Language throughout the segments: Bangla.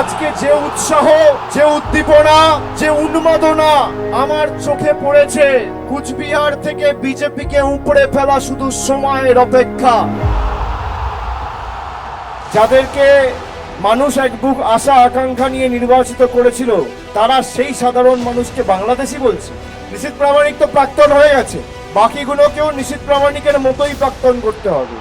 আজকে যে উৎসাহ, যে উদ্দীপনা, যে উন্মাদনা আমার চোখে পড়েছে, কুচবিহার থেকে বিজেপিকে উপড়ে ফেলা শুধু সময়ের অপেক্ষা। যাদেরকে মানুষ এক বুক আশা আকাঙ্ক্ষা নিয়ে নির্বাচিত করেছিল, তারা সেই সাধারণ মানুষকে বাংলাদেশি বলছে। নিশীথ প্রামাণিক তো প্রাক্তন হয়ে গেছে, বাকিগুলোকেও নিশীথ প্রামাণিকের মতোই প্রাক্তন করতে হবে।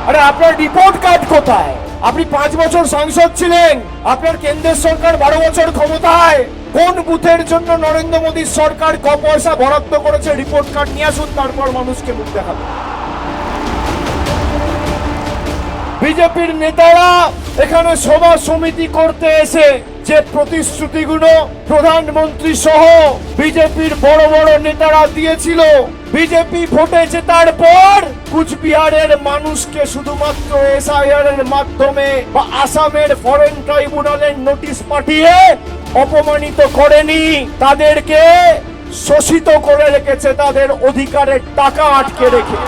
আরে আপনার রিপোর্ট কার্ড কোথায়? আপনি 5 বছর সাংসদ ছিলেন, আপনার কেন্দ্রের সরকার 12 বছর ক্ষমতায়। কোন বুথের জন্য নরেন্দ্র মোদীর সরকার ক পয়সা বরাদ্দ করেছে রিপোর্ট কার্ড নিয়ে আসুন, তারপর মানুষকে মুখ দেখাবেন। বিজেপির নেতারা এখানে সভা সমিতি করতে এসে যে প্রতিশ্রুতিগুলো প্রধানমন্ত্রী সহ বিজেপির বড় বড় নেতারা দিয়েছিল, বিজেপি ভোটে জেতার পর কুচবিহারের মানুষকে শুধুমাত্র এসআইআর এর মাধ্যমে বা আসামের ফরেন ট্রাইব্যুনালের নোটিশ পাঠিয়ে অপমানিত করেনি, তাদেরকে শোষিত করে রেখেছে, তাদের অধিকারের টাকা আটকে রেখে।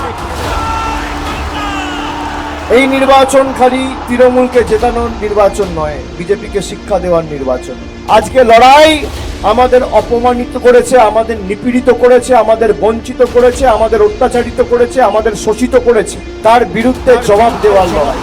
এই নির্বাচন খালি তৃণমূলকে জেতানোর নির্বাচন নয়, বিজেপিকে শিক্ষা দেওয়ার নির্বাচন। আজকে লড়াই আমাদের অপমানিত করেছে, আমাদের নিপীড়িত করেছে, আমাদের বঞ্চিত করেছে, আমাদের অত্যাচারিত করেছে, আমাদের শোষিত করেছে, তার বিরুদ্ধে জবাব দেওয়ার লড়াই।